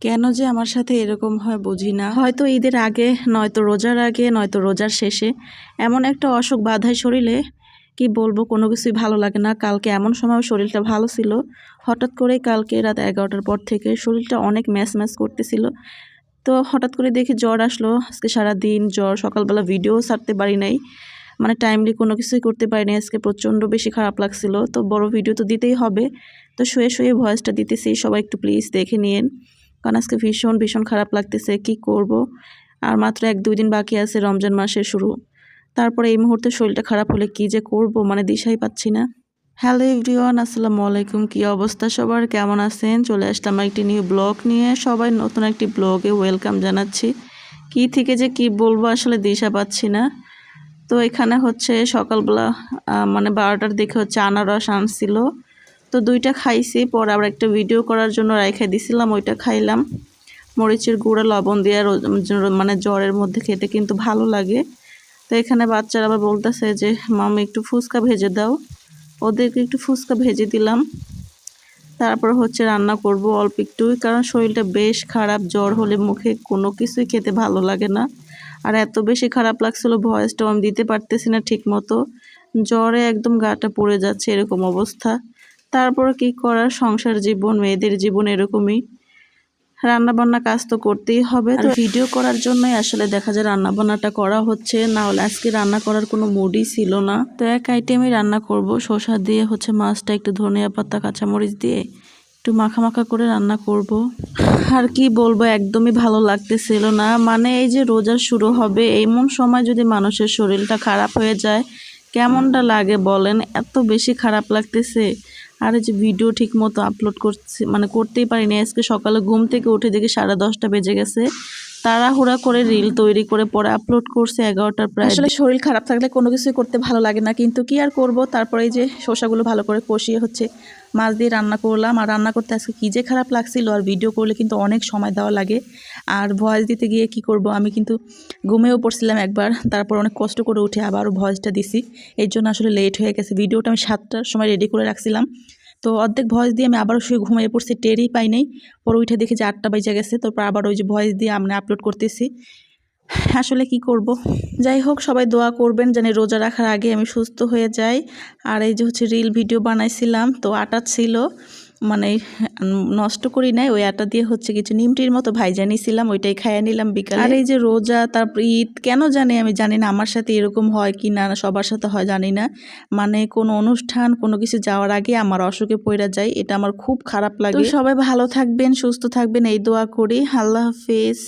কেন যে আমার সাথে এরকম হয় বুঝি না। হয়তো ঈদের আগে, নয়তো রোজার আগে, নয়তো রোজার শেষে এমন একটা অসুখ বাধায় শরীরে, কি বলবো, কোনো কিছুই ভালো লাগে না। কালকে এমন সময় শরীরটা ভালো ছিল, হঠাৎ করেই কালকে রাত 11টার পর থেকে শরীরটা অনেক ম্যাচ ম্যাচ করতেছিল। তো হঠাৎ করে দেখি জ্বর আসলো। আজকে সারাদিন জ্বর, সকালবেলা ভিডিও ছাড়তে পারি নাই, মানে টাইমলি কোনো কিছুই করতে পারিনি। আজকে প্রচণ্ড বেশি খারাপ লাগছিল। তো বড় ভিডিও তো দিতেই হবে, তো শুয়ে শুয়ে ভয়েসটা দিতেছি, সবাই একটু প্লিজ দেখে নিন, কারণ আজকে ভীষণ ভীষণ খারাপ লাগতেছে। কি করব, আর মাত্র 1-2 দিন বাকি আছে রমজান মাসের শুরু। তারপরে এই মুহূর্তে শরীরটা খারাপ হলে কি যে করব, মানে দিশাই পাচ্ছি না। হ্যালো এভরিওয়ান, আসসালামু আলাইকুম। কি অবস্থা সবার, কেমন আছেন? চলে আসলাম একটি নিউ ব্লগ নিয়ে। সবাই নতুন একটি ব্লগে ওয়েলকাম জানাচ্ছি। কি থেকে যে কি বলবো আসলে দিশা পাচ্ছি না। তো এখানে হচ্ছে সকালবেলা মানে 12টার দিকে হচ্ছে আনারস আনছিল, তো 2টা খাইছি। পরে আবার একটা ভিডিও করার জন্য রাইখা দিছিলাম, ওইটা খাইলাম। মরিচের গুঁড়া লবণ দিয়ে মানে জ্বরের মধ্যে খেতে কিন্তু ভালো লাগে। তো এখানে বাচ্চারা আবার বলতেছে যে মামি একটু ফুচকা ভেজে দাও, ওদেরকে একটু ফুচকা ভেজে দিলাম। তারপর হচ্ছে রান্না করব অল্প একটুই, কারণ শরীরটা বেশ খারাপ। জ্বর হলে মুখে কোনো কিছুই খেতে ভালো লাগে না। আর এত বেশি খারাপ লাগছিল, ভয়েসটাও আমি দিতে পারতেছি না ঠিক মতো। জ্বরে একদম গাটা পড়ে যাচ্ছে, এরকম অবস্থা। তারপর কি করার, সংসার জীবন, মেয়েদের জীবন এরকমই। রান্না বান্না কাজ তো করতেই হবে, তো ভিডিও করার জন্যই আসলে দেখা যায় রান্না বান্নাটা করা হচ্ছে, না হলে আজকে রান্না করার কোনো মুডই ছিল না। তো এক আইটেমই রান্না করব, শসা দিয়ে হচ্ছে মাছটা একটু ধনিয়া পাতা কাঁচামরিচ দিয়ে একটু মাখা মাখা করে রান্না করব। আর কি বলবো, একদমই ভালো লাগতেছিল না। মানে এই যে রোজা শুরু হবে, এমন সময় যদি মানুষের শরীরটা খারাপ হয়ে যায় কেমনটা লাগে বলেন, এত বেশি খারাপ লাগতেছে। আর এই যে ভিডিও ঠিক মতো আপলোড করছি, মানে করতেই পারিনি। আজকে সকালে ঘুম থেকে উঠে দেখি 10:30 বেজে গেছে, তাড়াহুড়া করে রিল তৈরি করে পরে আপলোড করছে 11টার প্রায়। আসলে শরীর খারাপ থাকলে কোনো কিছুই করতে ভালো লাগে না, কিন্তু কি আর করব। তারপরে এই যে শসাগুলো ভালো করে কষিয়ে হচ্ছে মাছ দিয়ে রান্না করলাম। আর রান্না করতে আজকে কী যে খারাপ লাগছিল, আর ভিডিও করলে কিন্তু অনেক সময় দেওয়া লাগে। আর ভয়েস দিতে গিয়ে কি করব, আমি কিন্তু ঘুমেও পড়ছিলাম একবার, তারপর অনেক কষ্ট করে উঠে আবারও ভয়েসটা দিছি। এই জন্য আসলে লেট হয়ে গেছে। ভিডিওটা আমি 7টার সময় রেডি করে রাখছিলাম, তো অর্ধেক ভয়েস দিয়ে আমি আবারও শুয়ে ঘুমিয়ে পড়ছি, টেরই পাই নাই। পরে উঠে দেখি যে 8টা বেজে গেছে, তারপর আবার ওই যে ভয়েস দিয়ে আমি আপলোড করতেছি। আসলে কি করব। যাই হোক, সবাই দোয়া করবেন যেন রোজা রাখার আগে আমি সুস্থ হয়ে যাই। আর এই যে হচ্ছে রিল ভিডিও বানাইছিলাম, তো আটা ছিল, মানে নষ্ট করি নাই, ওই আটা দিয়ে হচ্ছে কিছু নিমটির মতো ভাইজা নিয়েছিলাম, ওইটাই খাইয়ে নিলাম বিকালে। আর এই যে রোজা, তারপর ঈদ, কেন জানি আমি জানি না আমার সাথে এরকম হয় কি না, সবার সাথে হয় জানি না। মানে কোনো অনুষ্ঠান কোনো কিছু যাওয়ার আগে আমার অসুখে পড়া যায়, এটা আমার খুব খারাপ লাগে। তো সবাই ভালো থাকবেন, সুস্থ থাকবেন, এই দোয়া করি। আল্লাহ হাফেজ।